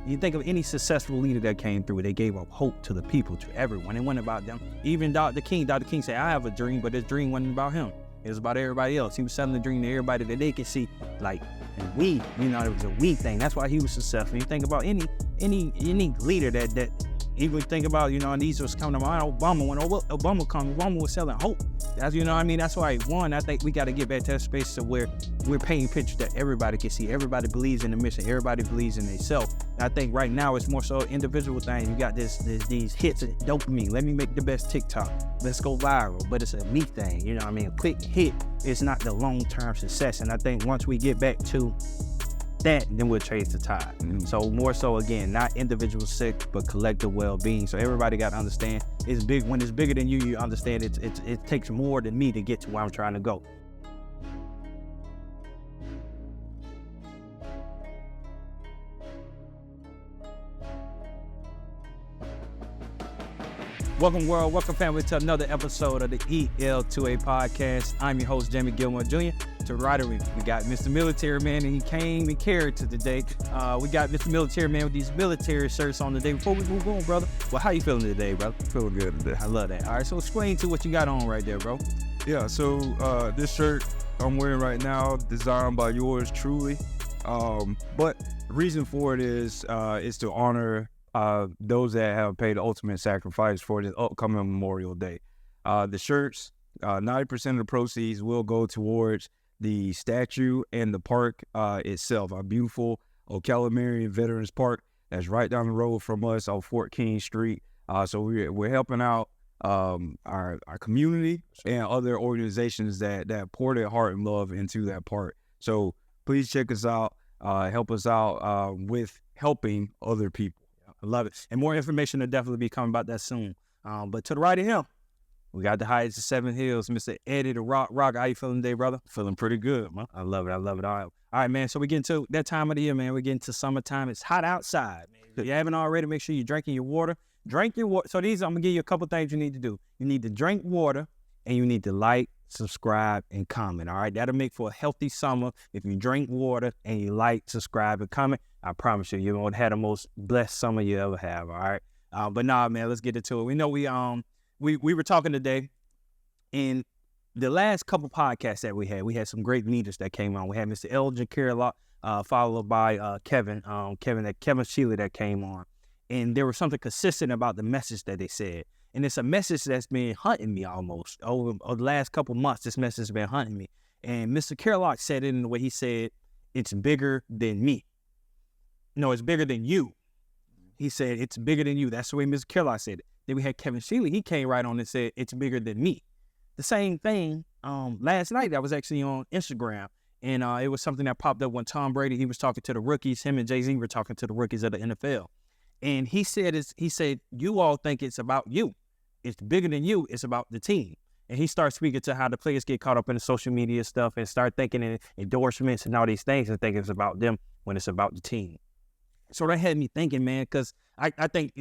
You think of any successful leader that came through, they gave up hope to the people, to everyone. It wasn't about them. Even Dr. King said, I have a dream, but his dream wasn't about him. It was about everybody else. He was selling the dream to everybody that they could see, like, and we, it was a we thing. That's why he was successful. You think about any leader that even think about, and these was coming to mind. Obama, when Obama came, Obama was selling hope. That's, that's why, one, I think we got to get back to that space to where we're painting pictures that everybody can see. Everybody believes in the mission. Everybody believes in themselves. I think right now it's more so an individual thing. You got these hits of dopamine. Let me make the best TikTok. Let's go viral. But it's a me thing. A quick hit is not the long-term success. And I think once we get back to that, then we'll change the tide. So more so, again, not individual sick, but collective well-being. So everybody got to understand it's big. When it's bigger than you, you understand it takes more than me to get to where I'm trying to go. Welcome, world. Welcome, family, to another episode of the EL2A Podcast. I'm your host, Jamie Gilmore Jr. To the right of me, we got Mr. Military Man, and he came in character today. We got Mr. Military Man with these military shirts on today. Before we move on, brother, well, how you feeling today, brother? Feeling good today. I love that. All right, so explain to what you got on right there, bro. Yeah, so this shirt I'm wearing right now, designed by yours truly. But the reason for it is to honor those that have paid the ultimate sacrifice for this upcoming Memorial Day. The shirts, 90% of the proceeds will go towards the statue and the park itself, our beautiful O'Callaghan Veterans Park that's right down the road from us on Fort King Street. So we're helping out our community and other organizations that pour their heart and love into that park. So please check us out, help us out with helping other people. I love it. And more information will definitely be coming about that soon. But to the right of him, we got the highest of Seven Hills, Mr. Eddie the Rock. How you feeling today, brother? Feeling pretty good, man. I love it. All right, man. So we get into that time of the year, man. We're getting to summertime. It's hot outside, man. If you haven't already, make sure you're drinking your water. Drink your water. So I'm going to give you a couple things you need to do. You need to drink water, and you need to like, subscribe, and comment, all right? That'll make for a healthy summer. If you drink water and you like, subscribe, and comment, I promise you're going to have the most blessed summer you ever have, all right? But nah, man, let's get into it. We know we were talking today, in the last couple podcasts that we had some great leaders that came on. We had Mr. Elgin Carlock, followed by Kevin Shealy that came on. And there was something consistent about the message that they said. And it's a message that's been hunting me almost. Over the last couple months, this message has been hunting me. And Mr. Carlock said it in the way he said, it's bigger than me. No, it's bigger than you. He said, it's bigger than you. That's the way Mr. Carlock said it. Then we had Kevin Shealy. He came right on and said, it's bigger than me. The same thing last night. I was actually on Instagram. And it was something that popped up when Tom Brady, he was talking to the rookies. Him and Jay-Z were talking to the rookies of the NFL. And he said, you all think it's about you. It's bigger than you. It's about the team. And he starts speaking to how the players get caught up in the social media stuff and start thinking in endorsements and all these things and think it's about them when it's about the team. So that had me thinking, man, because I think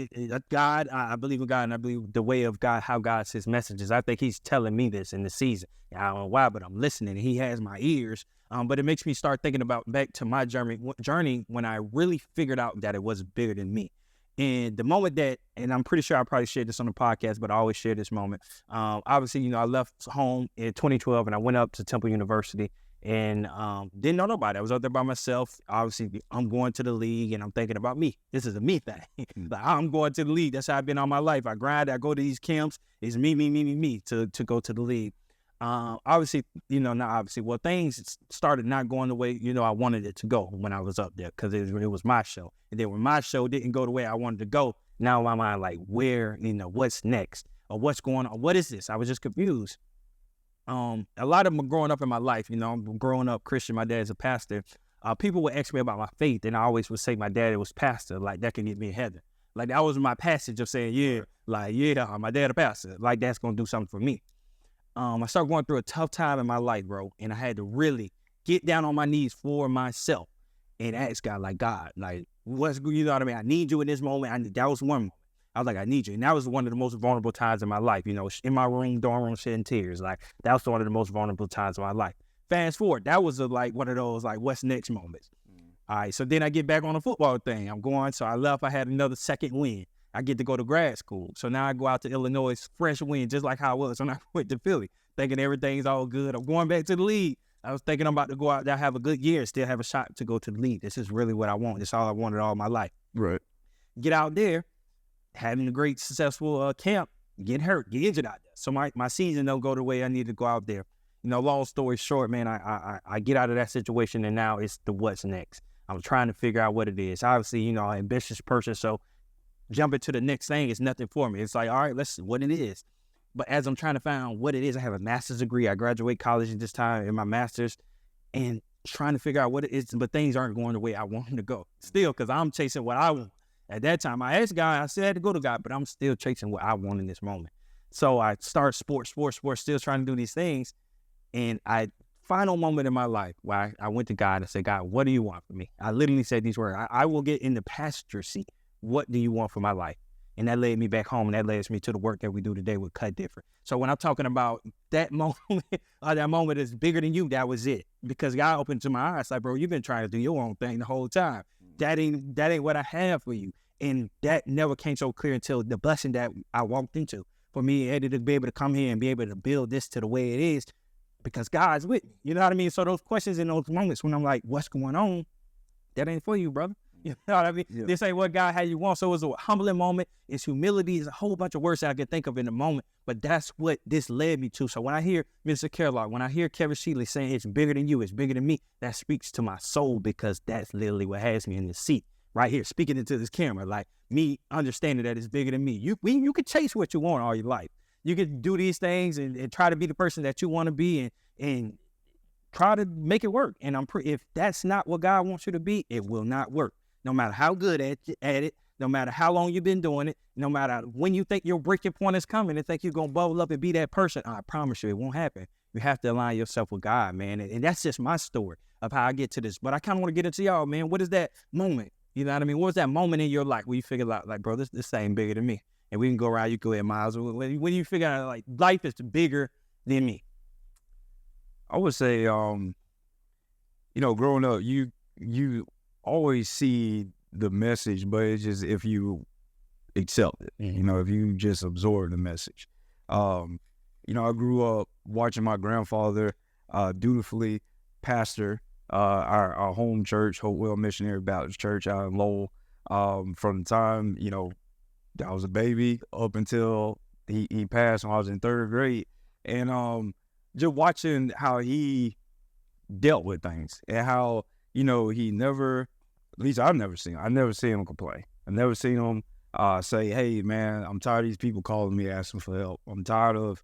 God, I believe in God, and I believe the way of God, how God says messages. I think he's telling me this in the season. I don't know why, but I'm listening, and he has my ears. But it makes me start thinking about back to my journey when I really figured out that it was bigger than me. And the moment that, and I'm pretty sure I probably shared this on the podcast, but I always share this moment. Obviously, I left home in 2012 and I went up to Temple University and didn't know nobody. I was out there by myself. Obviously, I'm going to the league and I'm thinking about me. This is a me thing. Like, I'm going to the league. That's how I've been all my life. I grind, I go to these camps. It's me to go to the league. Obviously, things started not going the way, I wanted it to go when I was up there because it was my show. And then when my show didn't go the way I wanted to go, now in my mind, like, where, what's next or what's going on? What is this? I was just confused. A lot of them growing up in my life, I'm growing up Christian. My dad's a pastor. People would ask me about my faith, and I always would say my dad was pastor. Like, that can get me in heaven. Like, that was my passage of saying, my dad a pastor. Like, that's going to do something for me. I started going through a tough time in my life, bro, and I had to really get down on my knees for myself and ask God, like, God, like, what's, what I mean? I need you in this moment. That was one moment. I was like, I need you. And that was one of the most vulnerable times in my life, in my room, dorm room, shedding tears. Like, that was one of the most vulnerable times of my life. Fast forward, that was one of those, like, what's next moments. All right, so then I get back on the football thing. I'm going, so I left. I had another second win. I get to go to grad school. So now I go out to Illinois, fresh win, just like how I was when I went to Philly, thinking everything's all good. I'm going back to the league. I was thinking I'm about to go out there, have a good year, still have a shot to go to the league. This is really what I want. This is all I wanted all my life. Right. Get out there, having a great, successful camp, get hurt, get injured out there. So my season don't go the way I need to go out there. Long story short, man, I get out of that situation, and now it's the what's next. I'm trying to figure out what it is. Obviously, an ambitious person, so jumping to the next thing is nothing for me. It's like, all right, let's see what it is. But as I'm trying to find what it is, I have a master's degree. I graduate college at this time in my master's, and trying to figure out what it is, but things aren't going the way I want them to go. Still, because I'm chasing what I want. At that time, I asked God, I said I had to go to God, but I'm still chasing what I want in this moment. So I start sports, still trying to do these things. And final moment in my life where I went to God and said, God, what do you want from me? I literally said these words. I will get in the passenger seat. What do you want for my life? And that led me back home, and that leads me to the work that we do today with Cut Different. So when I'm talking about that moment, that moment is bigger than you, that was it. Because God opened to my eyes, like, bro, you've been trying to do your own thing the whole time. That ain't what I have for you. And that never came so clear until the blessing that I walked into. For me, Eddie, to be able to come here and be able to build this to the way it is, because God's with me. You know what I mean? So those questions in those moments when I'm like, what's going on? That ain't for you, brother. You know what I mean? Yeah. This ain't what God had you want. So it's a humbling moment. It's humility. It's a whole bunch of words that I can think of in the moment. But that's what this led me to. So when I hear Mr. Kellogg, when I hear Kevin Shealy saying it's bigger than you, it's bigger than me, that speaks to my soul, because that's literally what has me in this seat right here, speaking into this camera, like me understanding that it's bigger than me. You can chase what you want all your life. You can do these things and try to be the person that you want to be and try to make it work. And if that's not what God wants you to be, it will not work. No matter how good at it, no matter how long you've been doing it, no matter when you think your breaking point is coming and think you're going to bubble up and be that person, I promise you it won't happen. You have to align yourself with God, man. And that's just my story of how I get to this. But I kind of want to get into y'all, man. What is that moment? You know what I mean? What was that moment in your life where you figured out, like, bro, this ain't bigger than me? And we can go around, you go ahead, Myles. When you figure out, like, life is bigger than me? I would say, growing up, you always see the message, but it's just if you accept it, if you just absorb the message. I grew up watching my grandfather dutifully pastor our home church, Hopewell Missionary Baptist Church out in Lowell, from the time, that I was a baby up until he passed when I was in third grade. And just watching how he dealt with things and how, he never, at least I never seen him complain. I never seen him say, hey, man, I'm tired of these people calling me asking for help. I'm tired of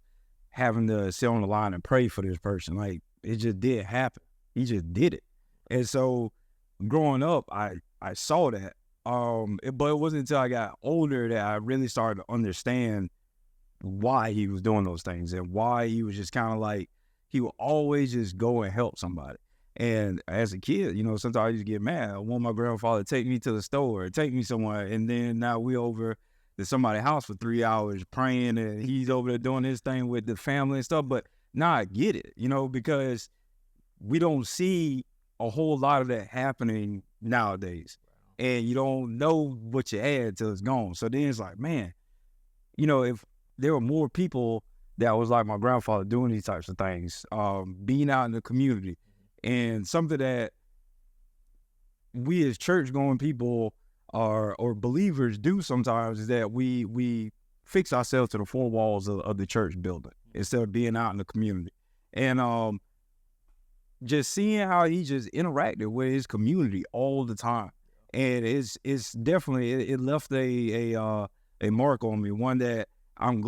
having to sit on the line and pray for this person. Like, it just did happen. He just did it. And so growing up, I saw that. But it wasn't until I got older that I really started to understand why he was doing those things and why he was just kind of like, he would always just go and help somebody. And as a kid, sometimes I used to get mad. I want my grandfather to take me to the store or take me somewhere. And then now we over to somebody's house for 3 hours praying, and he's over there doing his thing with the family and stuff. But now I get it, because we don't see a whole lot of that happening nowadays. And you don't know what you had till it's gone. So then it's like, man, if there were more people that was like my grandfather doing these types of things, being out in the community, and something that we as church-going people or believers do sometimes is that we fix ourselves to the four walls of the church building instead of being out in the community. And just seeing how he just interacted with his community all the time. And it's definitely, it left a mark on me, one that I'm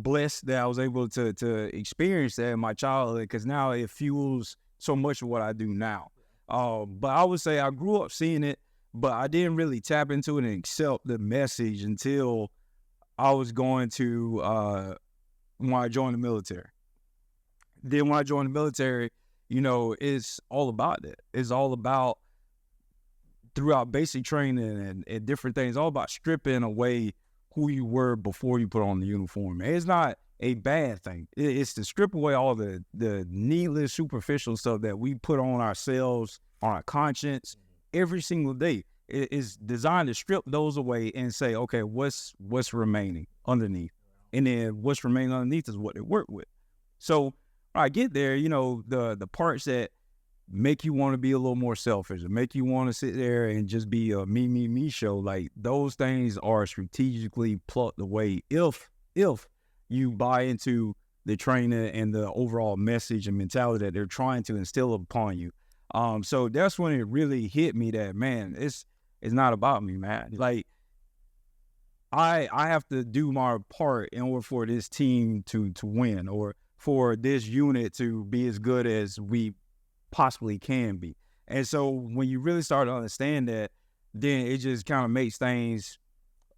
blessed that I was able to experience that in my childhood, because now it fuels so much of what I do now. But I would say I grew up seeing it, but I didn't really tap into it and accept the message until I was going to, when I joined the military. Then when I joined the military, it's all about that. It's all about, throughout basic training and different things, all about stripping away who you were before you put on the uniform. And it's not a bad thing. It's to strip away all the needless, superficial stuff that we put on ourselves, on our conscience, every single day. It's designed to strip those away and say, okay, what's remaining underneath? And then what's remaining underneath is what they work with. So when I get there, you know, the parts that make you want to be a little more selfish, or make you want to sit there and just be a me show, like those things are strategically plucked away if you buy into the trainer and the overall message and mentality that they're trying to instill upon you. So that's when it really hit me that, man, it's not about me, man. Like I have to do my part in order for this team to win, or for this unit to be as good as we possibly can be. And so when you really start to understand that, then it just kind of makes things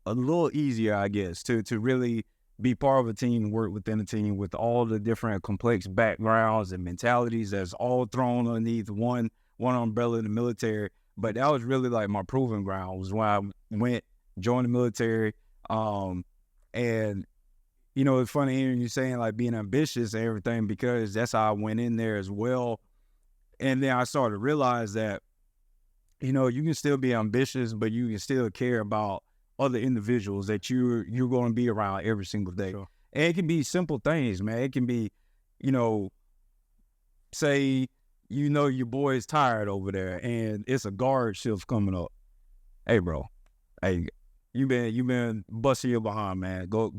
a little easier, I guess, to really be part of a team, work within a team with all the different complex backgrounds and mentalities that's all thrown underneath one umbrella in the military. But that was really like my proving ground, was when I went, joined the military. And, you know, it's funny hearing you saying like being ambitious and everything, because that's how I went in there as well. And then I started to realize that, you know, you can still be ambitious, but you can still care about other individuals that you're going to be around every single day. Sure. And it can be simple things, man. It can be, you know, say, you know, your boy is tired over there and it's a guard shift coming up. Hey, bro. Hey, you been busting your behind, man. Go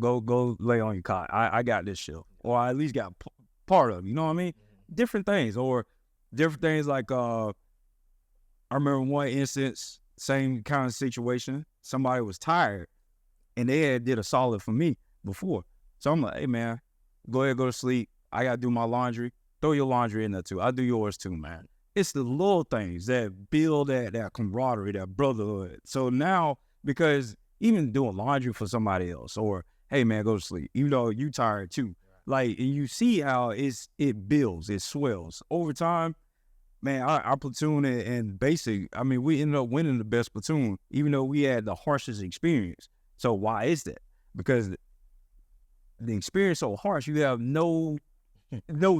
lay on your cot. I got this shift. Or I at least got part of it. You know what I mean? Different things. Or different things like, I remember one instance, same kind of situation. Somebody was tired and they had did a solid for me before. So I'm like, hey, man, go ahead, go to sleep. I got to do my laundry. Throw your laundry in there too. I'll do yours too, man. It's the little things that build that camaraderie, that brotherhood. So now, because even doing laundry for somebody else, or, hey, man, go to sleep, even though you tired too. Like, and you see how it builds, it swells. Over time, man, our platoon and basic, I mean, we ended up winning the best platoon, even though we had the harshest experience. So why is that? Because the experience so harsh, you have no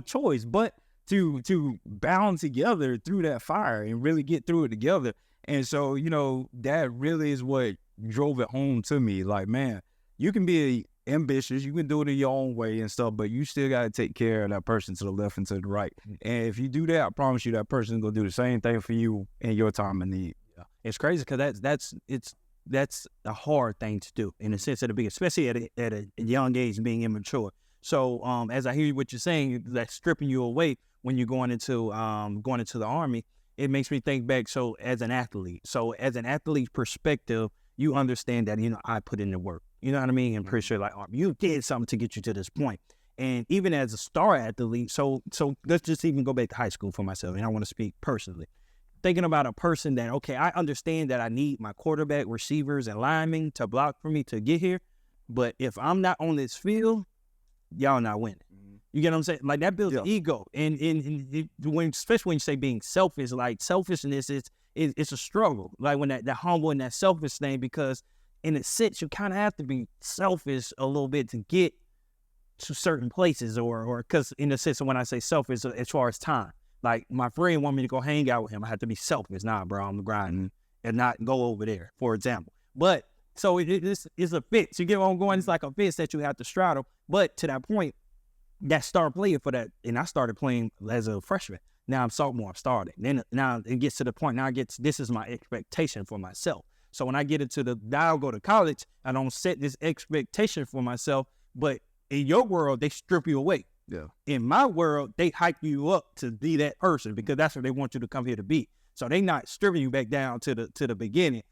choice but to bound together through that fire and really get through it together. And so, you know, that really is what drove it home to me. Like, man, you can be ambitious, you can do it in your own way and stuff, but you still got to take care of that person to the left and to the right. And if you do that, I promise you that person's going to do the same thing for you in your time of need. Yeah. It's crazy because that's a hard thing to do in the sense of the big, especially at a young age, being immature. So as I hear what you're saying, that's stripping you away when you're going into the Army. It makes me think back. So as an athlete's perspective, you understand that, you know, I put in the work. You know what I mean? And pretty sure like, you did something to get you to this point. And even as a star athlete, so let's just even go back to high school for myself. And I want to speak personally. Thinking about a person that, okay, I understand that I need my quarterback, receivers, and linemen to block for me to get here. But if I'm not on this field, y'all not winning. You get what I'm saying? Like, that builds an ego. And especially when you say being selfish, like, selfishness it's a struggle. Like, when that humble and that selfish thing, because in a sense, you kind of have to be selfish a little bit to get to certain places, or because in the sense of when I say selfish, as far as time, like, my friend want me to go hang out with him, I have to be selfish. Nah, bro, I'm grinding and not go over there, for example. But so it's a fence. You get what I'm going? It's like a fence that you have to straddle. But to that point, that star player for that, and I started playing as a freshman. Now I'm sophomore, I'm starting. Then now it gets to the point, this is my expectation for myself. So when I get into now I'll go to college, I don't set this expectation for myself, but in your world, they strip you away. Yeah. In my world, they hype you up to be that person because that's what they want you to come here to be. So they not stripping you back down to the beginning.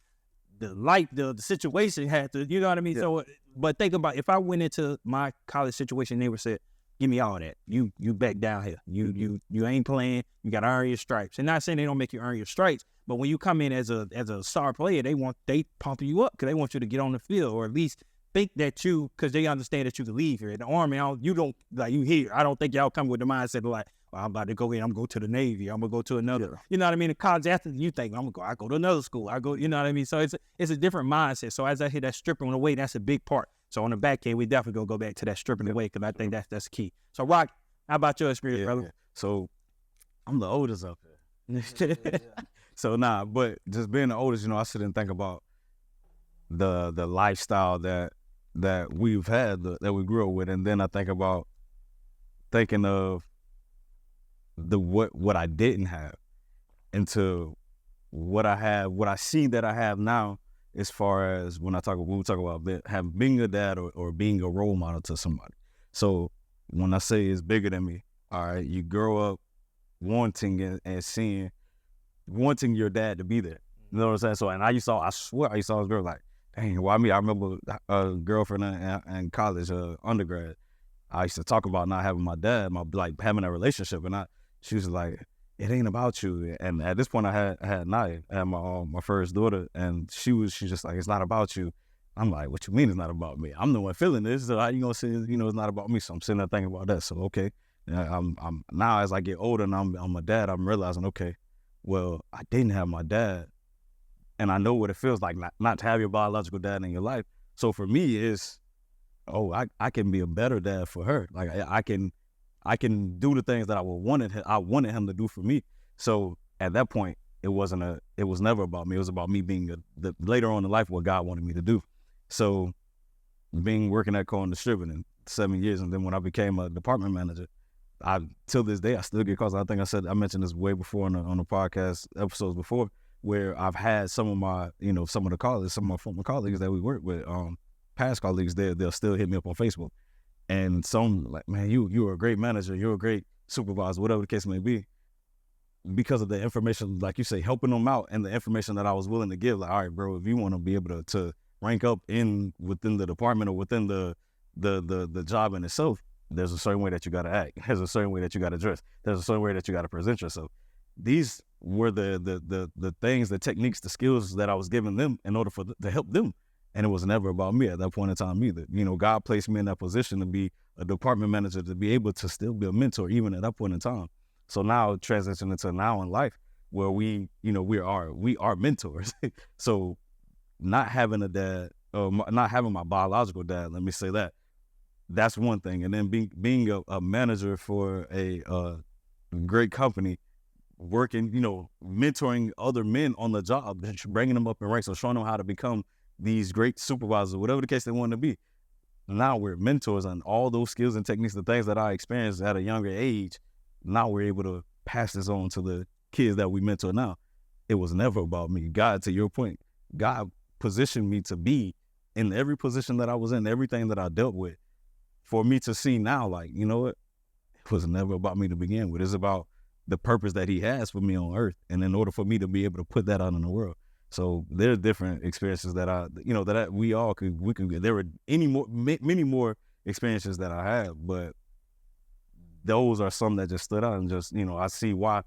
The situation had to, you know what I mean? Yeah. So, but think about, if I went into my college situation, they would say, give me all that. You back down here. You ain't playing. You got to earn your stripes. And not saying they don't make you earn your stripes, but when you come in as a star player, they pump you up because they want you to get on the field, or at least think that because they understand that you can leave here. In the Army, you don't, like, you here. I don't think y'all come with the mindset of like, well, I'm about to go in, I'm going to go to the Navy, I'm going to go to another, you know what I mean? In college after, you think, I go to another school, you know what I mean? So it's a different mindset. So as I hear that stripping away, that's a big part. So on the back end, we definitely going to go back to that stripping away because I think that's key. So Rock, how about your experience, brother? Yeah. So I'm the oldest up here. So nah, but just being the oldest, I sit and think about the lifestyle that we've had, that we grew up with, and then I think about thinking of what I didn't have, into what I have, what I see that I have now, as far as when we talk about being a dad or being a role model to somebody. So when I say it's bigger than me, all right, you grow up wanting and wanting your dad to be there. You know what I'm saying? So, and I swear I saw this girl like, dang, why me? I remember a girlfriend in college, undergrad. I used to talk about not having my dad, like having a relationship, and she was like, it ain't about you. And at this point, I had Naya, I had my first daughter, and she's just like, it's not about you. I'm like, what you mean it's not about me? I'm the one feeling this. So how you gonna say, it's not about me? So I'm sitting there thinking about that. So okay, I'm now as I get older and I'm a dad, I'm realizing, okay, well, I didn't have my dad, and I know what it feels like not to have your biological dad in your life. So for me, it's, I can be a better dad for her. Like I can do the things that I wanted him to do for me. So at that point, it was never about me. It was about me being later on in life what God wanted me to do. So working at Cohen Distributing 7 years, and then when I became a department manager, till this day I still get calls. I think I mentioned this way before on the podcast episodes before, where I've had some of my some of my former colleagues that we work with, past colleagues, they'll still hit me up on Facebook. And some like, man, you were a great manager, you're a great supervisor, whatever the case may be, because of the information, like you say, helping them out, and the information that I was willing to give. Like, all right, bro, if you want to be able to rank up within the department or within the job in itself, there's a certain way that you got to act. There's a certain way that you got to dress. There's a certain way that you got to present yourself. These were the things, the techniques, the skills that I was giving them in order to help them. And it was never about me at that point in time either. God placed me in that position to be a department manager, to be able to still be a mentor even at that point in time. So now transitioning into now in life where we are mentors. So not having a dad, not having my biological dad, let me say that's one thing. And then being a manager for a great company, working, mentoring other men on the job, bringing them up in ranks, or showing them how to become these great supervisors, whatever the case they want to be. Now we're mentors, and all those skills and techniques, the things that I experienced at a younger age, now we're able to pass this on to the kids that we mentor now. It was never about me. God, to your point, God positioned me to be in every position that I was in, everything that I dealt with, for me to see now, like, you know what? It was never about me to begin with. It's about the purpose that he has for me on earth. And in order for me to be able to put that out in the world. So there are different experiences that there were many more experiences that I had, but those are some that just stood out, and just, I see why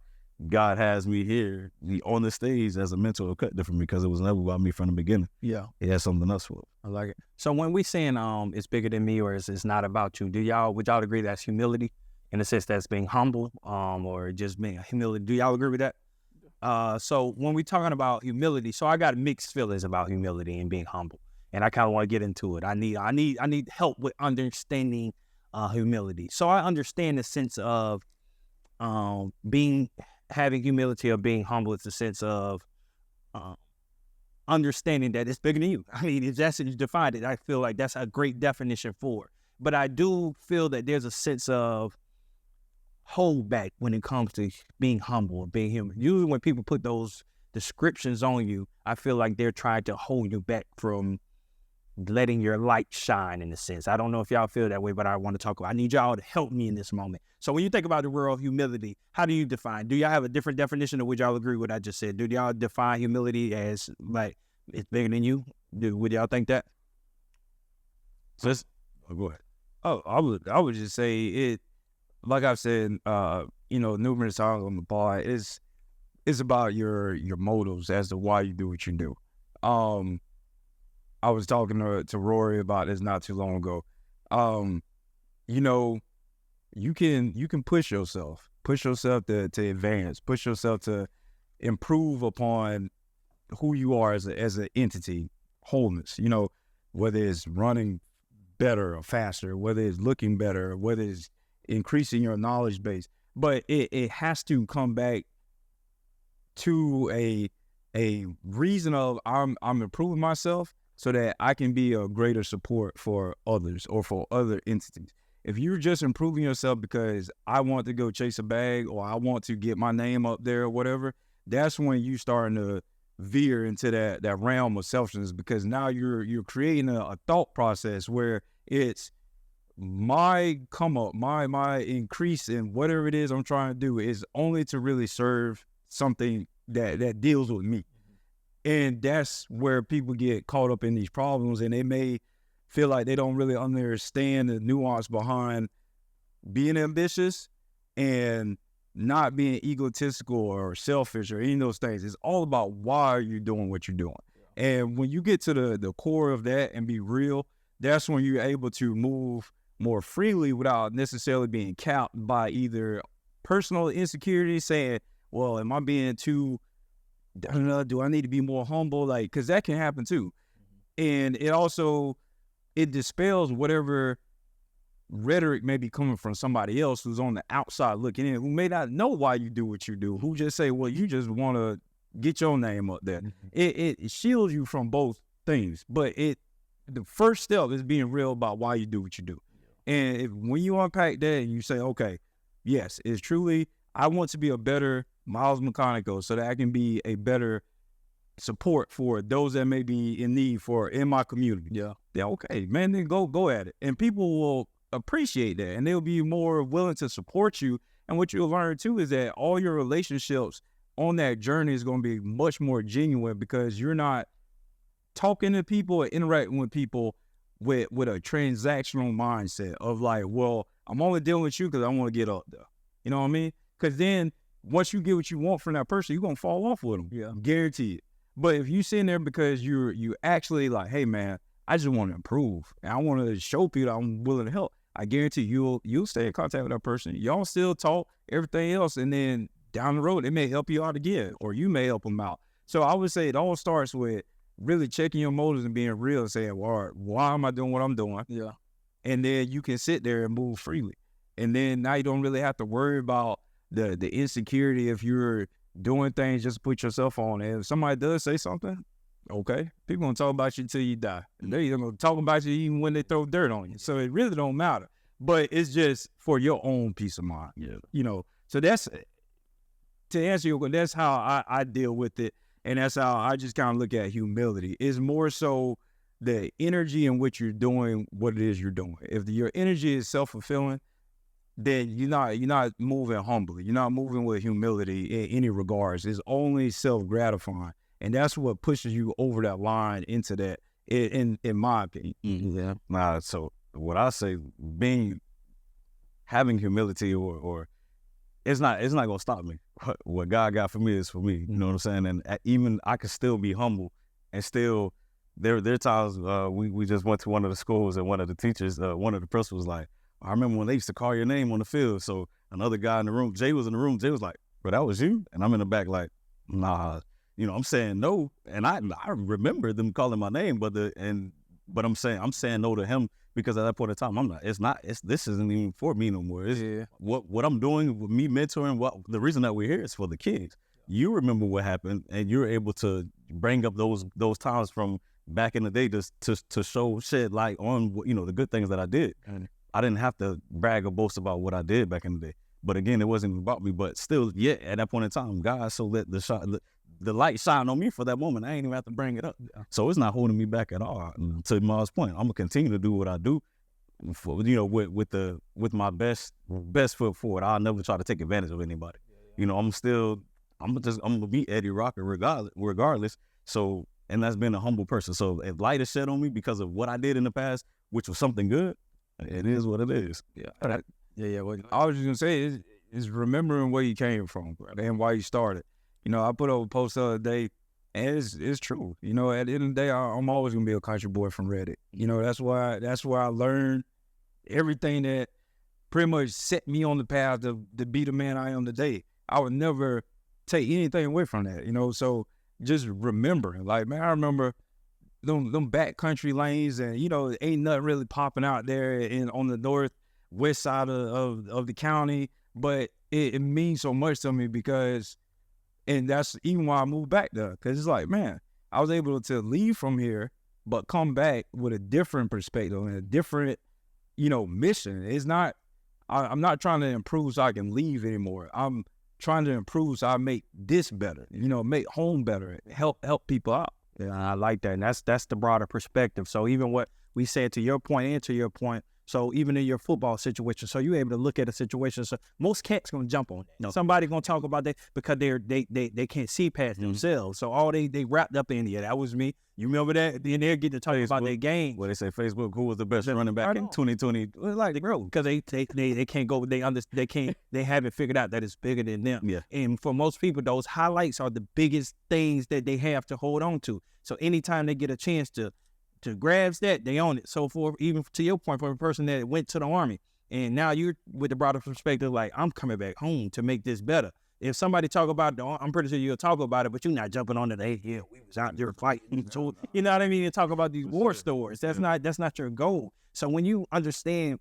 God has me here on the stage as a mentor cut different, because it was never about me from the beginning. Yeah. It had something else for it. I like it. So when we saying it's bigger than me, or it's not about you, would y'all agree that's humility, in the sense that's being humble, or just being humility? Do y'all agree with that? So when we're talking about humility, so I got mixed feelings about humility and being humble, and I kind of want to get into it. I need help with understanding humility. So I understand the sense of having humility, or being humble. It's the sense of understanding that it's bigger than you. I mean, if that's how you define it, I feel like that's a great definition for it. But I do feel that there's a sense of hold back when it comes to being humble or being human. Usually when people put those descriptions on you, I feel like they're trying to hold you back from letting your light shine, in a sense. I don't know if y'all feel that way, but I want to talk about, I need y'all to help me in this moment. So when you think about the word of humility, how do you define? Do y'all have a different definition, or would y'all agree with what I just said? Do y'all define humility as like it's bigger than you? Would y'all think that? So go ahead. Oh, I would just say it, like I've said, numerous times on the pod, it's about your motives as to why you do what you do. I was talking to Rory about this not too long ago. You can push yourself to advance, push yourself to improve upon who you are as an entity, wholeness. Whether it's running better or faster, whether it's looking better, whether it's increasing your knowledge base, but it has to come back to a reason of I'm improving myself so that I can be a greater support for others or for other entities. If you're just improving yourself because I want to go chase a bag or I want to get my name up there or whatever, that's when you starting to veer into that realm of selfishness, because now you're creating a thought process where it's my come up, my increase in whatever it is I'm trying to do is only to really serve something that deals with me. And that's where people get caught up in these problems, and they may feel like they don't really understand the nuance behind being ambitious and not being egotistical or selfish or any of those things. It's all about why you're doing what you're doing. And when you get to the core of that and be real, that's when you're able to move more freely without necessarily being capped by either personal insecurity, saying, well, am I being too, do I need to be more humble? Like, because that can happen too. And it dispels whatever rhetoric may be coming from somebody else who's on the outside looking in, who may not know why you do what you do, who just say, well, you just want to get your name up there. It shields you from both things, but the first step is being real about why you do what you do. And when you unpack that and you say, okay, yes, it's truly, I want to be a better Myles Mechanico so that I can be a better support for those that may be in need in my community. Yeah, okay, man, then go at it. And people will appreciate that, and they'll be more willing to support you. And what you'll learn too is that all your relationships on that journey is going to be much more genuine, because you're not talking to people or interacting with people with a transactional mindset of like, well, I'm only dealing with you because I want to get up there. You know what I mean? Because then once you get what you want from that person, you're going to fall off with them. Yeah. Guarantee it. But if you sitting there because you actually like, hey man, I just want to improve and I want to show people I'm willing to help, I guarantee you'll stay in contact with that person. Y'all still talk, everything else, and then down the road, it may help you out again, or you may help them out. So I would say it all starts with really checking your motives and being real and saying, well, why am I doing what I'm doing? Yeah. And then you can sit there and move freely. And then now you don't really have to worry about the insecurity if you're doing things just to put yourself on. And if somebody does say something, okay, people gonna talk about you until you die. And they're gonna talk about you even when they throw dirt on you. So it really don't matter. But it's just for your own peace of mind. Yeah. You know, so that's, to answer your question, that's how I deal with it. And that's how I just kind of look at humility. It's more so the energy in which you're doing what it is you're doing. If your energy is self-fulfilling, then you're not moving humbly. You're not moving with humility in any regards. It's only self-gratifying. And that's what pushes you over that line into that, in my opinion. Yeah. Nah, so what I say, having humility or it's not gonna stop me. What God got for me is for me. You know what I'm saying? And even I can still be humble, and still there are times we just went to one of the schools, and one of the teachers, one of the principals was like, I remember when they used to call your name on the field. So another guy in the room, Jay was in the room. Jay was like, "Bro, that was you?" And I'm in the back like, "Nah." You know, I'm saying no, and I remember them calling my name, but I'm saying no to him, because at that point in time, this isn't even for me no more. It's what I'm doing with me mentoring. The reason that we're here is for the kids. You remember what happened, and you're able to bring up those times from back in the day to shed light on, you know, the good things that I did. And I didn't have to brag or boast about what I did back in the day. But again, it wasn't about me. But still, yeah, at that point in time, God so let the light shine on me for that moment. I ain't even have to bring it up. Yeah. So it's not holding me back at all. To Myles' point, I'm gonna continue to do what I do, you know, with my best foot forward. I'll never try to take advantage of anybody. You know, I'm gonna be Eddie Rocker regardless. So, and that's been a humble person. So if light is shed on me because of what I did in the past, which was something good, it is what it is. Yeah. What I was just gonna say is remembering where you came from and why you started. You know, I put up a post the other day, and it's true. You know, at the end of the day, I'm always gonna be a country boy from Reddit. You know, that's where I learned everything that pretty much set me on the path to be the man I am today. I would never take anything away from that. You know, so just remembering, like, man, I remember them backcountry lanes, and you know, ain't nothing really popping out there on the northwest side of the county, but it means so much to me because And that's even why I moved back there. Because it's like, man, I was able to leave from here, but come back with a different perspective and a different, mission. It's not, I'm not trying to improve so I can leave anymore. I'm trying to improve so I make this better, make home better, help people out. Yeah, I like that. And that's the broader perspective. So even what we said to your point and to your point, so even in your football situation, so you're able to look at a situation. So most cats gonna jump on that. No. Somebody gonna talk about that because they can't see past themselves. So all they wrapped up in, that was me. You remember that? Then they'll get to talk about their game. Well, they say Facebook, who was the best running back in 2020? Like, bro, because they can't go. They haven't figured out that it's bigger than them. Yeah. And for most people, those highlights are the biggest things that they have to hold on to. So anytime they get a chance to grasp that, they own it. So for even to your point, for a person that went to the Army and now you're with the broader perspective, like, I'm coming back home to make this better. If somebody talk about I'm pretty sure you'll talk about it, but you're not jumping on it. Hey, yeah, we was out there fighting. So, you know what I mean? You talk about these war stories. That's not your goal. So when you understand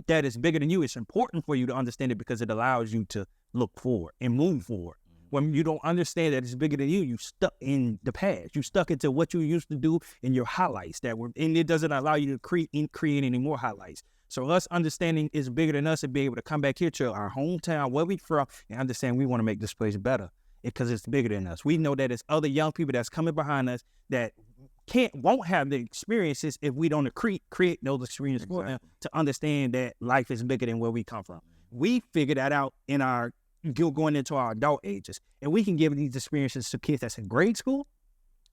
that it's bigger than you, it's important for you to understand it because it allows you to look forward and move forward. When you don't understand that it's bigger than you, you stuck in the past. You stuck into what you used to do in your highlights and it doesn't allow you to create any more highlights. So us understanding it's bigger than us and be able to come back here to our hometown, where we from, and understand we want to make this place better because it's bigger than us. We know that it's other young people that's coming behind us that won't have the experiences if we don't create those experiences for them to understand that life is bigger than where we come from. We figured that out in our going into our adult ages, and we can give these experiences to kids that's in grade school.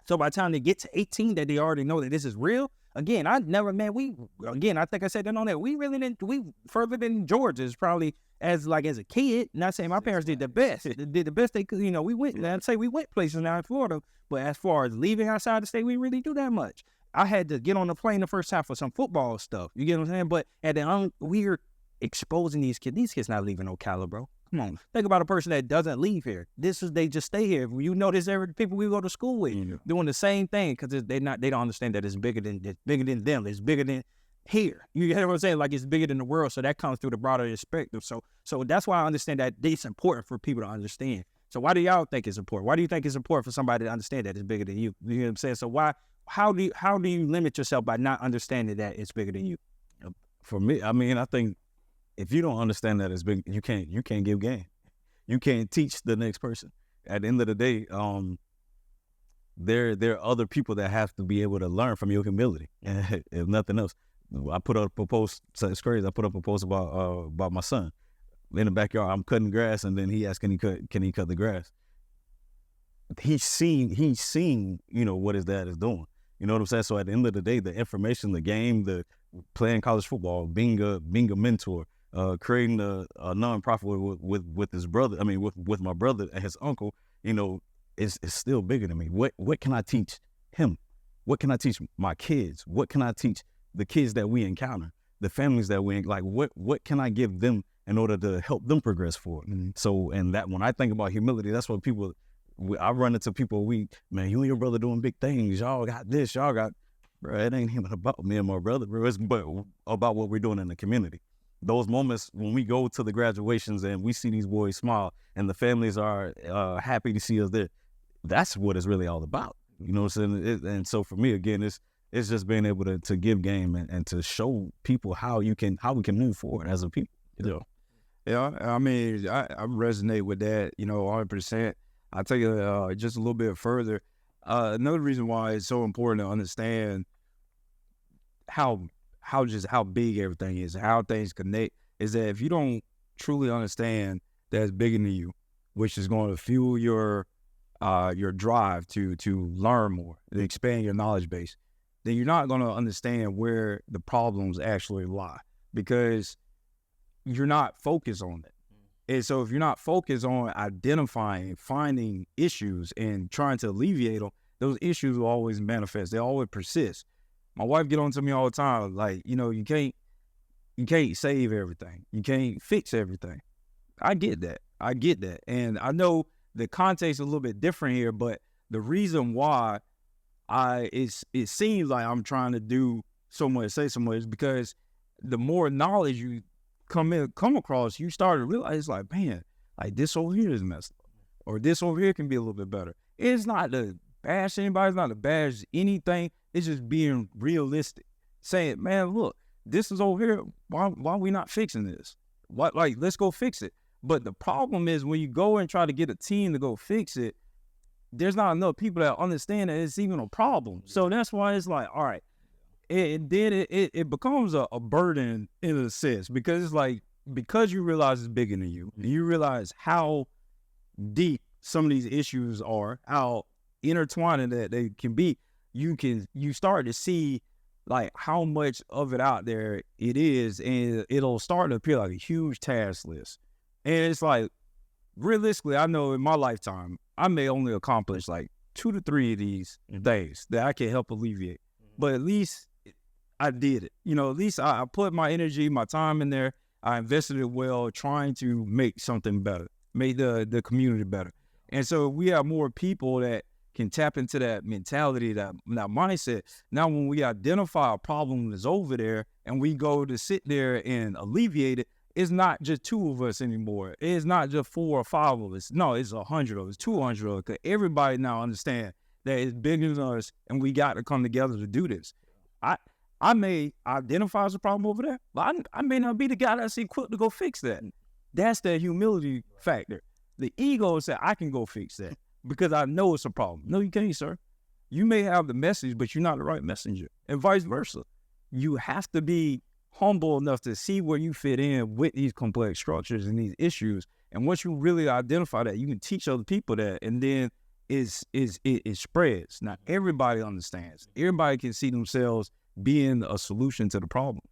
So by the time they get to 18, that they already know that this is real. Again, I think I said that on that. We really didn't. We further than Georgia is probably as a kid. Not saying my parents did the best. They did the best they could. We went. I'd say we went places now in Florida, but as far as leaving outside the state, we really do that much. I had to get on the plane the first time for some football stuff. You get what I'm saying? But at the we're exposing these kids. These kids not leaving Ocala, bro. Come on, think about a person that doesn't leave here. They just stay here. You notice every people we go to school with doing the same thing because they don't understand that it's bigger than them. It's bigger than here. You get what I'm saying? Like, it's bigger than the world. So that comes through the broader perspective. So that's why I understand that it's important for people to understand. So why do y'all think it's important? Why do you think it's important for somebody to understand that it's bigger than you? You know what I'm saying? So how do you limit yourself by not understanding that it's bigger than you? For me, I mean, I think if you don't understand that it's big, you can't give game. You can't teach the next person. At the end of the day, there are other people that have to be able to learn from your humility, if nothing else. I put up a post. So it's crazy. I put up a post about my son in the backyard. I'm cutting grass, and then he asked, "Can he cut the grass?" He's seen, what his dad is doing. You know what I'm saying? So at the end of the day, the information, the game, the playing college football, being a mentor, creating a nonprofit with his brother. I mean, with my brother and his uncle. Is still bigger than me. What can I teach him? What can I teach my kids? What can I teach the kids that we encounter, the families that we like? What can I give them in order to help them progress forward? Mm-hmm. So, and that when I think about humility, that's what I run into people. Man, you and your brother doing big things. Y'all got this. Y'all got, bro. It ain't even about me and my brother, bro. It's about what we're doing in the community. Those moments when we go to the graduations and we see these boys smile and the families are happy to see us there. That's what it's really all about. You know what I'm saying? And so for me, again, it's just being able to give game and to show people how we can move forward as a people. Yeah. I mean, I resonate with that, 100%. I'll tell you just a little bit further. Another reason why it's so important to understand how big everything is, how things connect, is that if you don't truly understand that it's bigger than you, which is going to fuel your drive to learn more, to expand your knowledge base, then you're not going to understand where the problems actually lie because you're not focused on it. And so if you're not focused on identifying, finding issues and trying to alleviate them, those issues will always manifest. They always persist. My wife get on to me all the time, like, you can't save everything. You can't fix everything. I get that. And I know the context is a little bit different here, but the reason why it seems like I'm trying to do so much, say so much, is because the more knowledge you come across, you start to realize, like, man, like this over here is messed up. or this over here can be a little bit better. It's not to bash anybody, it's not to bash anything. It's just being realistic. Saying, man, look, this is over here. Why are we not fixing this? Let's go fix it. But the problem is when you go and try to get a team to go fix it, there's not enough people that understand that it's even a problem. So that's why it's like, all right, it becomes a burden in a sense, because it's like, because you realize it's bigger than you, and you realize how deep some of these issues are, how intertwining that they can be, you start to see like how much of it out there it is, and it'll start to appear like a huge task list. And it's like, realistically, I know in my lifetime, I may only accomplish like 2 to 3 of these things that I can help alleviate. But at least I did it. You know, at least I put my energy, my time in there. I invested it well, trying to make something better, make the community better. And so we have more people that can tap into that mentality, that mindset. Now, when we identify a problem that's over there and we go to sit there and alleviate it, it's not just 2 of us anymore. It's not just 4 or 5 of us. No, it's 100 of us, 200 of us. Because everybody now understands that it's bigger than us, and we got to come together to do this. I may identify as a problem over there, but I may not be the guy that's equipped to go fix that. That's the humility factor. The ego said, I can go fix that because I know it's a problem. No, you can't, sir. You may have the message, but you're not the right messenger, and vice versa. You have to be humble enough to see where you fit in with these complex structures and these issues. And once you really identify that, you can teach other people that, and then it spreads. Now, everybody understands. Everybody can see themselves being a solution to the problem.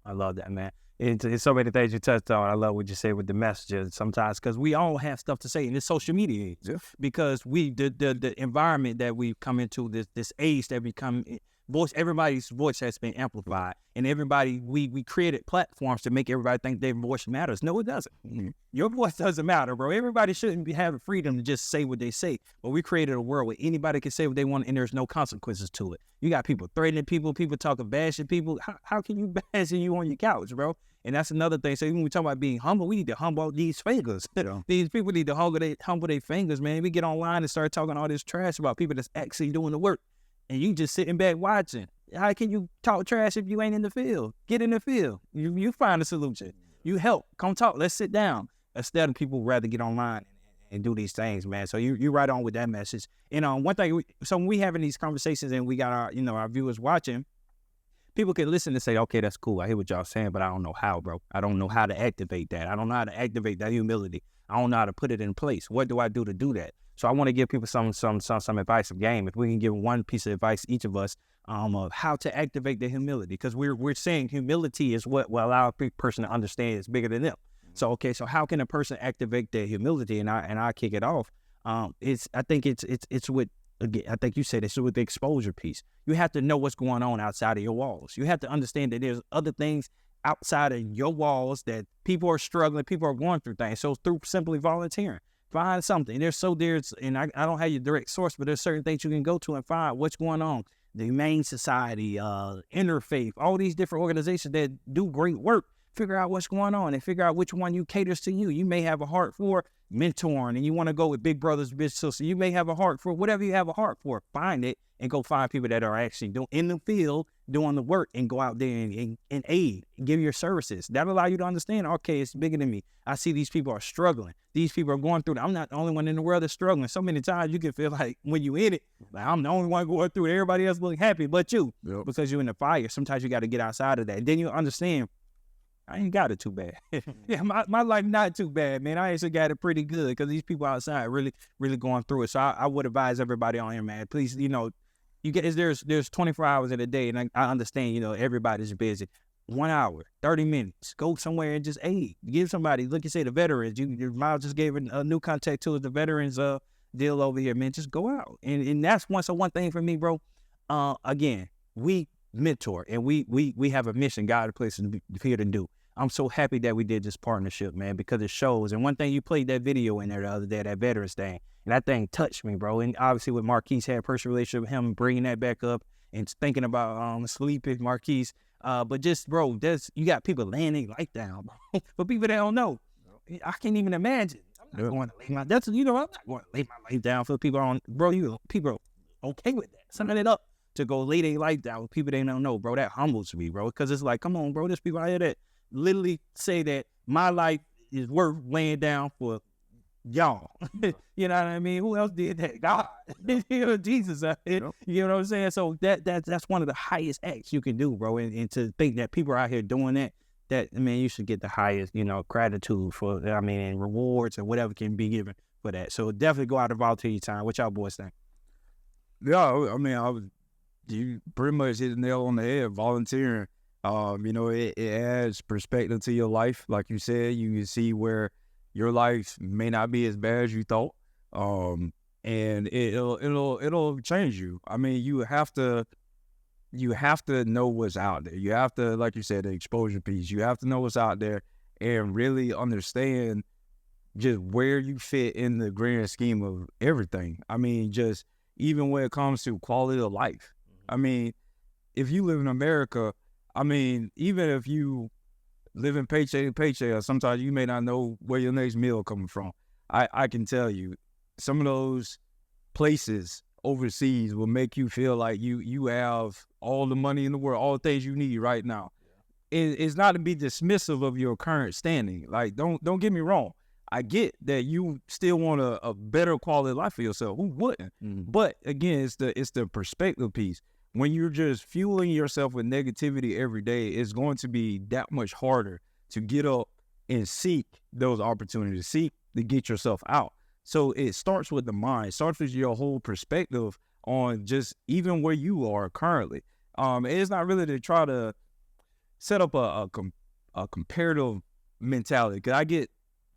I love that, man. It's so many things you touched on. I love what you say with the messages sometimes, because we all have stuff to say in this social media age. Yeah. Because the environment that we've come into, this age that we come in, everybody's voice has been amplified, and we created platforms to make everybody think their voice matters. No, it doesn't. Mm-hmm. Your voice doesn't matter, bro. Everybody shouldn't be having freedom to just say what they say, but we created a world where anybody can say what they want, and there's no consequences to it. You got people threatening people talking bashing people. How can you bash you on your couch, bro? And that's another thing. So when we talk about being humble, we need to humble these fingers. Yeah. These people need to humble their fingers, man. We get online and start talking all this trash about people that's actually doing the work, and you just sitting back watching. How can you talk trash if you ain't in the field? Get in the field. You find a solution. You help. Come talk. Let's sit down. Instead of people rather get online and do these things, man. So you're right on with that message. And one thing, so when we having these conversations and we got our viewers watching, people can listen and say, okay, that's cool. I hear what y'all saying, but I don't know how, bro. I don't know how to activate that. I don't know how to activate that humility. I don't know how to put it in place. What do I do to do that? So I want to give people some advice of game. If we can give one piece of advice, each of us, of how to activate the humility, because we're saying humility is what will allow a person to understand it's bigger than them. So okay, so how can a person activate their humility? And I kick it off. I think it's with, again, I think you said it's with the exposure piece. You have to know what's going on outside of your walls. You have to understand that there's other things outside of your walls that people are struggling, people are going through things. So through simply volunteering, find something. And I don't have your direct source, but there's certain things you can go to and find what's going on. The Humane Society, Interfaith, all these different organizations that do great work. Figure out what's going on and figure out which one you caters to you. You may have a heart for mentoring and you want to go with big brothers, big sisters. You may have a heart for whatever you have a heart for. Find it and go find people that are actually in the field, doing the work, and go out there and aid, and give your services. That'll allow you to understand, okay, it's bigger than me. I see these people are struggling. These people are going through it. I'm not the only one in the world that's struggling. So many times you can feel like when you in it, like I'm the only one going through it. Everybody else look happy but you. Yep. Because you're in the fire. Sometimes you got to get outside of that. And then you understand, I ain't got it too bad. Yeah, my life not too bad, man. I actually got it pretty good because these people outside really, really going through it. So I would advise everybody on here, man. Please, there's 24 hours in a day, and I understand, everybody's busy. 1 hour, 30 minutes, go somewhere and just aid. Give somebody, look, you say the veterans. Myles just gave a new contact to the veterans deal over here, man. Just go out, and that's one thing for me, bro. Again, we mentor, and we have a mission God has placed here to do. I'm so happy that we did this partnership, man, because it shows. And one thing, you played that video in there the other day, that veterans thing, and that thing touched me, bro. And obviously with Marquise, had a personal relationship with him, bringing that back up and thinking about sleeping Marquise. But just, bro, you got people laying their life down, bro. For people that don't know, I can't even imagine. not going to lay my, that's, I'm not going to lay my life down for the people on, bro, people are okay with that. Summing it up to go lay their life down with people they don't know, bro. That humbles me, bro. Because it's like, come on, bro. There's people out here that literally say that my life is worth laying down for y'all. You know what I mean? Who else did that? God. Jesus. You know what I'm saying? So that's one of the highest acts you can do, bro. And to think that people are out here doing that, you should get the highest, gratitude for, and rewards or whatever can be given for that. So definitely go out and volunteer your time. What y'all boys think? Yeah, you pretty much hit the nail on the head. Volunteering, it adds perspective to your life. Like you said, you can see where your life may not be as bad as you thought, and it'll change you. You have to know what's out there. You have to, like you said, the exposure piece. You have to know what's out there and really understand just where you fit in the grand scheme of everything. Just even when it comes to quality of life. If you live in America, even if you live in paycheck to paycheck, or sometimes you may not know where your next meal coming from. I can tell you, some of those places overseas will make you feel like you have all the money in the world, all the things you need right now. It's not to be dismissive of your current standing. Like, don't get me wrong. I get that you still want a better quality of life for yourself. Who wouldn't? Mm-hmm. But again, it's the perspective piece. When you're just fueling yourself with negativity every day, it's going to be that much harder to get up and seek those opportunities, seek to get yourself out. So it starts with the mind. It starts with your whole perspective on just even where you are currently. It's not really to try to set up a comparative mentality, because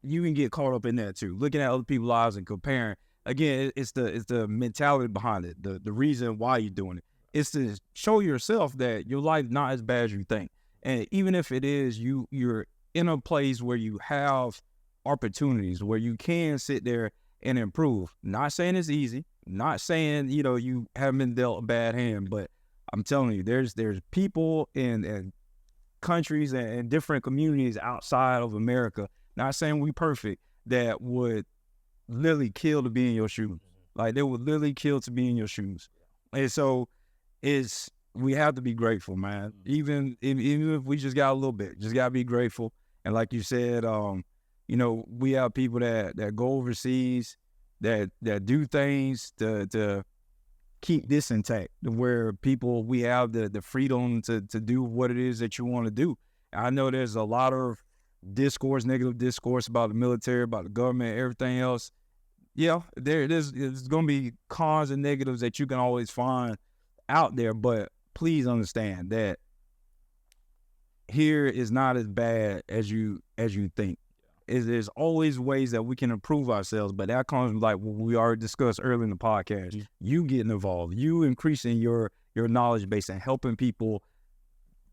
you can get caught up in that too, looking at other people's lives and comparing. Again, it's the mentality behind it, the reason why you're doing it. It's to show yourself that your life not as bad as you think. And even if it is, you're in a place where you have opportunities, where you can sit there and improve. Not saying it's easy, not saying, you haven't been dealt a bad hand, but I'm telling you, there's people in countries and different communities outside of America, not saying we perfect, that would literally kill to be in your shoes. Like, they would literally kill to be in your shoes. And so we have to be grateful, man. Even if we just got a little bit, just gotta be grateful. And like you said, we have people that go overseas, that do things to keep this intact, where we have the freedom to do what it is that you want to do. I know there's a lot of negative discourse about the military, about the government, everything else. Yeah, there's going to be cons and negatives that you can always find out there, but please understand that here is not as bad as you think. There's always ways that we can improve ourselves, but that comes like what we already discussed earlier in the podcast. Mm-hmm. You getting involved, you increasing your knowledge base and helping people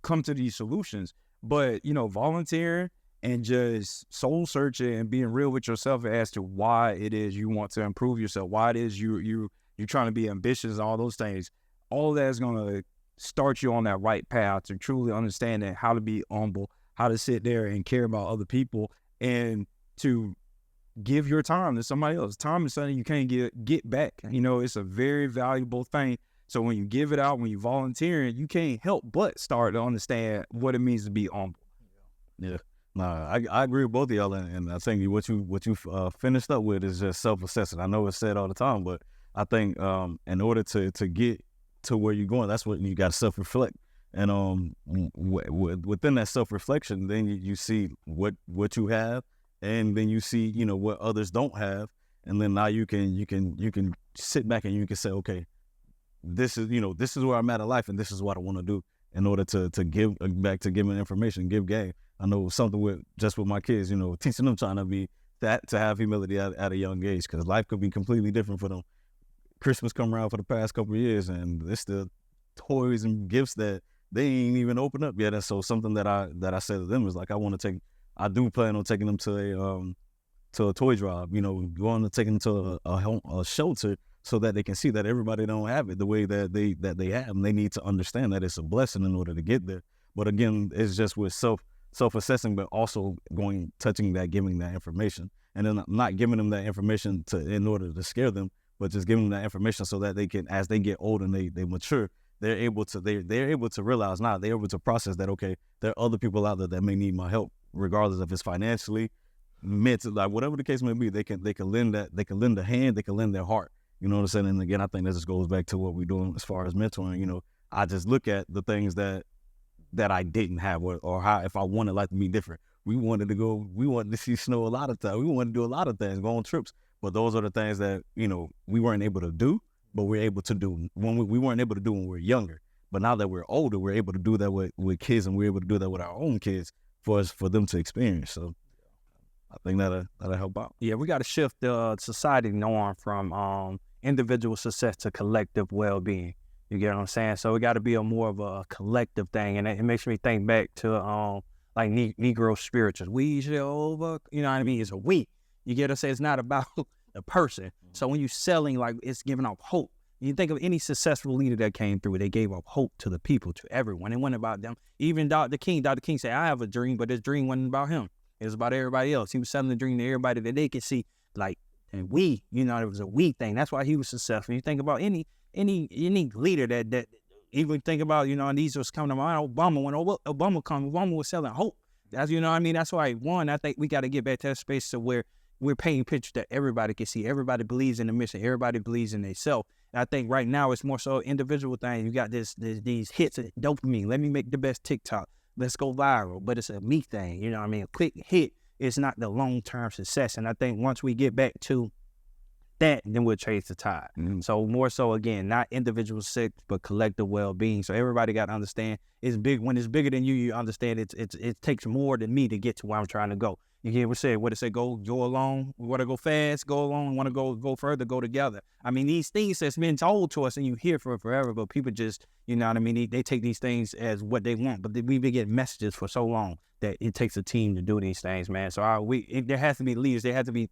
come to these solutions. But volunteering and just soul searching and being real with yourself as to why it is you want to improve yourself, why it is you're trying to be ambitious and all those things. All of that is going to start you on that right path to truly understanding how to be humble, how to sit there and care about other people, and to give your time to somebody else. Time is something you can't get back. It's a very valuable thing. So when you give it out, when you volunteer, you can't help but start to understand what it means to be humble. Yeah. Nah, I agree with both of y'all, and I think what you finished up with is just self-assessing. I know it's said all the time, but I think in order to get to where you're going, that's what you got to self-reflect. And within that self-reflection, then you see what you have, and then you see what others don't have, and then now you can sit back and you can say, okay, this is where I'm at in life, and this is what I want to do in order to give back, to giving information, give game. I know something with my kids, teaching them trying to have humility at a young age, because life could be completely different for them. Christmas come around for the past couple of years, and it's the toys and gifts that they ain't even opened up yet. And so something that I said to them is like, I do plan on taking them to a toy drive, going to take them to a shelter, so that they can see that everybody don't have it the way that they have, and they need to understand that it's a blessing in order to get there. But again, it's just with self-assessing, but also touching that, giving that information. and then not giving them that information in order to scare them, but just giving them that information so that they can, as they get older and they mature, they're able to realize now, they're able to process that, okay, there are other people out there that may need my help, regardless if it's financially, mentally, like whatever the case may be. They can lend a hand, they can lend their heart. You know what I'm saying? And again, I think that just goes back to what we're doing as far as mentoring. You know, I just look at the things that I didn't have, or how, if I wanted life to be different. We wanted to see snow a lot of times. We wanted to do a lot of things, go on trips. But those are the things that, you know, we weren't able to do, but we're able to do when we weren't able to do when we were younger. But now that we're older, we're able to do that with kids, and we're able to do that with our own kids for them to experience. So I think that'll help out. Yeah, we got to shift the society norm from individual success to collective well-being. You get what I'm saying? So it got to be more of a collective thing, and it makes me think back to like Negro spirituals. We shall over, you know what I mean? It's a we. You get what I'm saying? It's not about the person. So when you're selling, like, it's giving off hope. You think of any successful leader that came through, they gave up hope to the people, to everyone. It wasn't about them. Even Dr. King said, I have a dream, but his dream wasn't about him. It was about everybody else. He was selling the dream to everybody that they could see, like, and we, you know, it was a we thing. That's why he was successful. You think about any leader that even think about, you know, and these was coming to mind, Obama, when Obama was selling hope. That's, you know what I mean? That's why he won. I think we got to get back to that space to where we're painting pictures that everybody can see. Everybody believes in the mission. Everybody believes in themselves. And I think right now it's more so individual thing. You got these hits of dopamine. Let me make the best TikTok. Let's go viral. But it's a me thing. You know what I mean? A quick hit is not the long-term success. And I think once we get back to that, then we'll change the tide. Mm-hmm. So more so, again, not individual success, but collective well-being. So everybody got to understand it's big. When it's bigger than you, you understand it takes more than me to get to where I'm trying to go. You hear what it say? Go alone. We want to go fast, go alone. Want to go further, go together. I mean, these things that's been told to us and you hear for it forever, but people just, you know what I mean? They take these things as what they want, but we've been getting messages for so long that it takes a team to do these things, man. So there has to be leaders. There has to be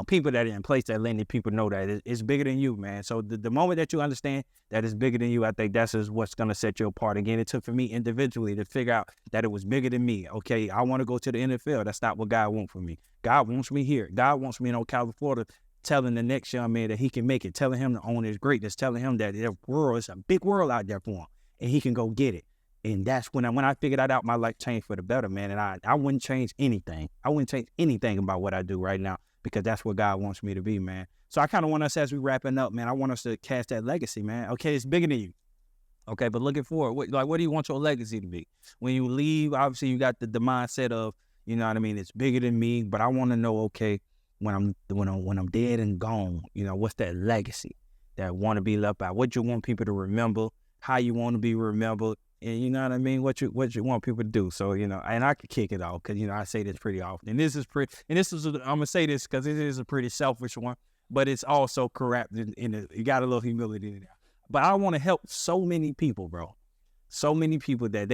people that are in place that letting people know that it's bigger than you, man. So the moment that you understand that it's bigger than you, I think that's is what's going to set you apart. Again, it took for me individually to figure out that it was bigger than me. Okay, I want to go to the NFL. That's not what God wants for me. God wants me here. God wants me in Ocala, Florida, telling the next young man that he can make it, telling him to own his greatness, telling him that the world is a big world out there for him, and he can go get it. And that's when I figured that out, my life changed for the better, man. And I wouldn't change anything. I wouldn't change anything about what I do right now, because that's what God wants me to be, man. So I kind of want us, as we wrapping up, man, I want us to cast that legacy, man. Okay, it's bigger than you. Okay, but looking forward, what do you want your legacy to be? When you leave, obviously you got the mindset of, you know what I mean, it's bigger than me, but I want to know, okay, when I'm dead and gone, you know, what's that legacy that want to be left out? What you want people to remember, how you want to be remembered, and you know what I mean, what you want people to do. So, you know, and I could kick it off because, you know, I say this pretty often. And I'm going to say this because it is a pretty selfish one, but it's also correct you got a little humility in there. But I want to help so many people, bro. So many people that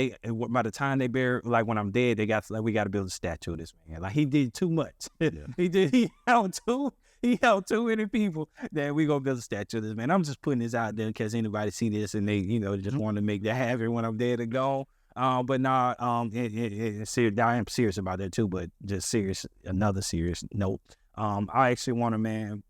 by the time they bury, like when I'm dead, we got to build a statue of this man. Like, he did too much. Yeah. He helped too many people that we gonna build a statue of this man. I'm just putting this out there in case anybody see this and they, you know, just want to make that happen when I'm dead and gone. But nah, it's serious. I am serious about that too, but just serious, another serious note. I actually want to, man,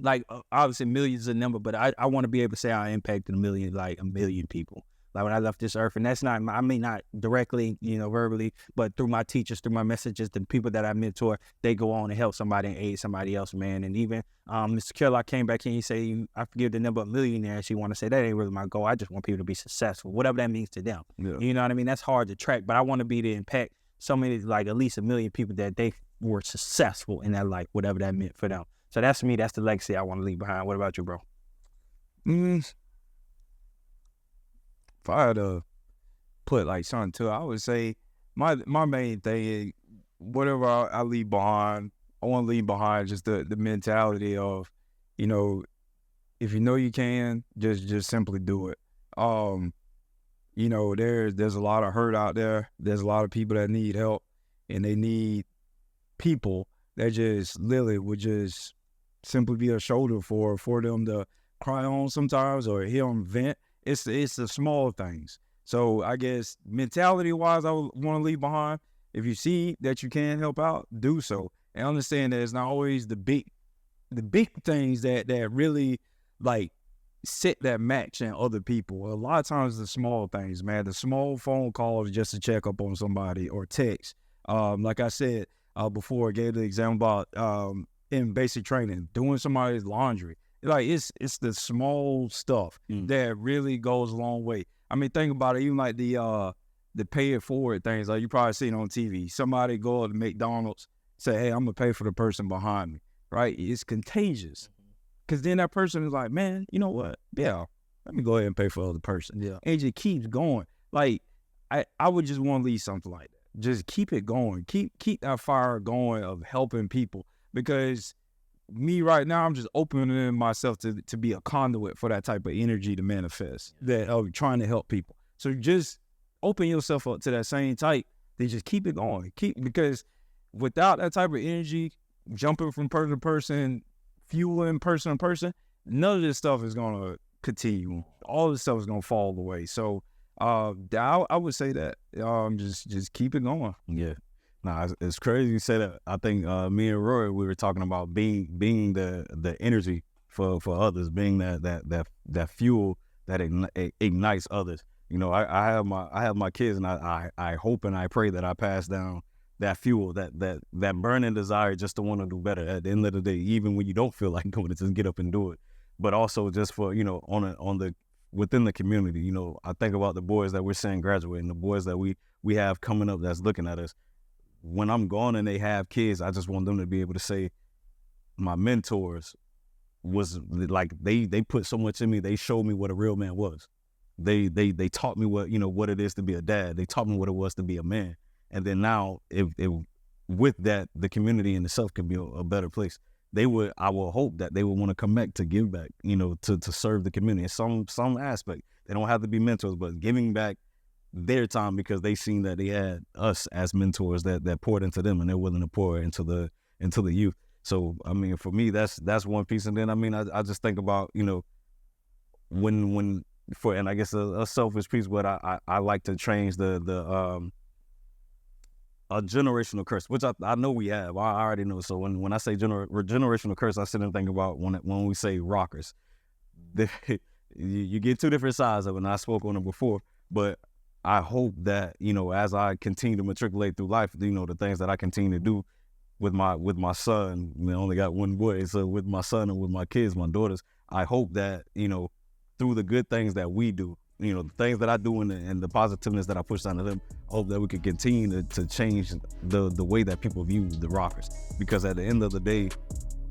like, obviously millions a number, but I want to be able to say I impacted a million people. Like when I left this earth, and that's not, I mean, not directly, you know, verbally, but through my teachers, through my messages, the people that I mentor, they go on to help somebody and aid somebody else, man. And even Mr. Kellogg came back and he said, I forget the number of millionaires. She want to say that ain't really my goal. I just want people to be successful, whatever that means to them. Yeah. You know what I mean? That's hard to track, but I want to be to impact so many, like at least 1 million people that they were successful in that life, whatever that meant for them. So that's me. That's the legacy I want to leave behind. What about you, bro? If I had to put like something to it, I would say my main thing is whatever I leave behind, I want to leave behind just the mentality of, you know, if you know you can, just simply do it. You know, there's a lot of hurt out there. There's a lot of people that need help, and they need people that just literally would just simply be a shoulder for them to cry on sometimes or hear them vent. It's the small things. So I guess mentality-wise, I would want to leave behind. If you see that you can help out, do so. and understand that it's not always the big things that really like set that match in other people. A lot of times the small things, man, the small phone calls just to check up on somebody or text. Like I said before, I gave the example about in basic training, doing somebody's laundry. Like it's the small stuff that really goes a long way. I mean, think about it, even like the pay it forward things, like you probably seen on TV. Somebody go to McDonald's, say, hey, I'm gonna pay for the person behind me, right? It's contagious. Because then that person is like, man, you know what? Yeah, let me go ahead and pay for the other person. Yeah. And it just keeps going. Like, I would just want to leave something like that. Just keep it going. Keep that fire going of helping people. Because me right now, I'm just opening myself to be a conduit for that type of energy to manifest, that of trying to help people. So just open yourself up to that same type, then just keep it going. Because without that type of energy, jumping from person to person, fueling person to person, none of this stuff is going to continue. All this stuff is going to fall away. So I would say that just keep it going. Yeah. Nah, it's crazy you say that. I think me and Roy, we were talking about being the energy for others, being that fuel that ignites others. You know, I have my kids, and I hope and I pray that I pass down that fuel, that burning desire just to want to do better at the end of the day, even when you don't feel like doing it, just get up and do it. But also just for, you know, within the community, you know, I think about the boys that we're seeing graduate and the boys that we have coming up that's looking at us. When I'm gone and they have kids, I just want them to be able to say, my mentors was like, they put so much in me. They showed me what a real man was. They taught me what it is to be a dad. They taught me what it was to be a man. And then now, if with that, the community in itself can be a better place. I will hope that they would want to come back to give back, you know, to serve the community in some aspect. They don't have to be mentors, but giving back their time because they seen that they had us as mentors that poured into them, and they're willing to pour into the youth. So, I mean, for me, that's one piece. And then, I mean, I just think about, you know, and I guess a selfish piece, but I like to change a generational curse, which I know we have. I already know. So when I say generational curse, I sit and think about when we say rockers. You get two different sides of it, and I spoke on it before. But I hope that, you know, as I continue to matriculate through life, you know, the things that I continue to do with my son, I only got one boy, so with my son and with my kids, my daughters, I hope that, you know, through the good things that we do, you know, the things that I do and the positiveness that I push onto them, I hope that we could continue to change the way that people view the rockers. Because at the end of the day,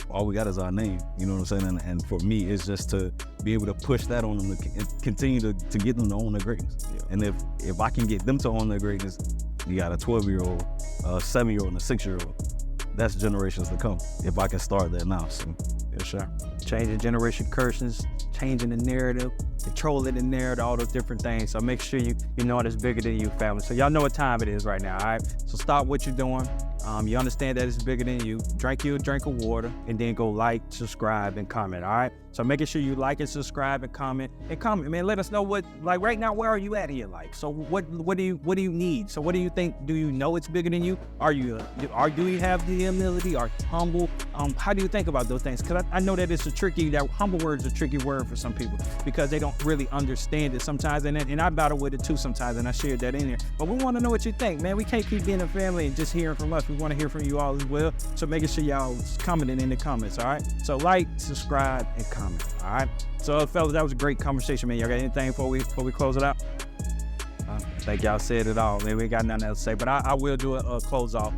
all we got is our name, you know what I'm saying? And for me, it's just to be able to push that on them, to continue to get them to own their greatness. Yeah. And if I can get them to own their greatness, you got a 12-year-old, a 7-year-old, and a 6-year-old. That's generations to come, if I can start that now. So, yes, sir. Changing generation curses, changing the narrative, controlling the narrative, all those different things. So make sure you know it's bigger than you, family. So y'all know what time it is right now, all right? So stop what you're doing. You understand that it's bigger than you. Drink you a drink of water, and then go like, subscribe, and comment, all right? So making sure you like and subscribe and comment, man. Let us know what, like right now, where are you at in your life? So what do you need? So what do you think? Do you know it's bigger than you? Do you have the humility? Are you humble? How do you think about those things? Because I know that that humble word is a tricky word for some people because they don't really understand it sometimes, and I battle with it too sometimes, and I shared that in there. But we want to know what you think, man. We can't keep being a family and just hearing from us. We want to hear from you all as well. So making sure y'all commenting in the comments, all right? So like, subscribe, and comment, all right? So fellas, that was a great conversation, man. Y'all got anything before we close it out? I think y'all said it all, man. We ain't got nothing else to say, but I will do a close off.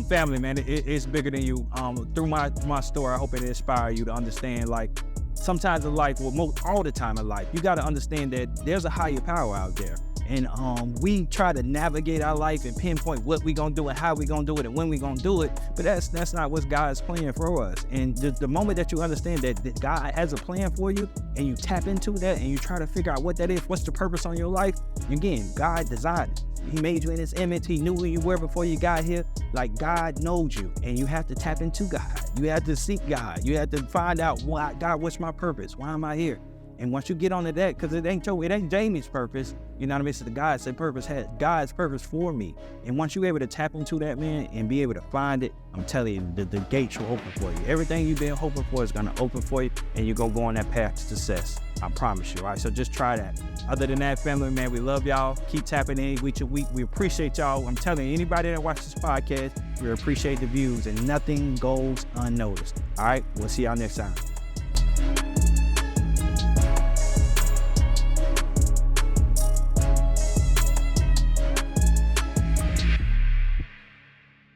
Family, man, it's bigger than you. Through my story, I hope it inspires you to understand, like, sometimes in life, all the time in life, you got to understand that there's a higher power out there. And we try to navigate our life and pinpoint what we gonna do and how we gonna do it and when we gonna do it, but that's not what God's plan for us. And the moment that you understand that God has a plan for you, and you tap into that and you try to figure out what that is, what's the purpose on your life, again, God designed it. He made you in his image. He knew who you were before you got here. Like, God knows you, and you have to tap into God. You have to seek God. You have to find out, God, what's my purpose? Why am I here? And once you get onto that, because it ain't Jamie's purpose, you know what I mean? So the God said purpose had God's purpose for me. And once you're able to tap into that, man, and be able to find it, I'm telling you, the gates will open for you. Everything you've been hoping for is gonna open for you, and you're gonna go on that path to success. I promise you, all right? So just try that. Other than that, family, man, we love y'all. Keep tapping in week to week. We appreciate y'all. I'm telling you, anybody that watches this podcast, we appreciate the views, and nothing goes unnoticed. All right? We'll see y'all next time.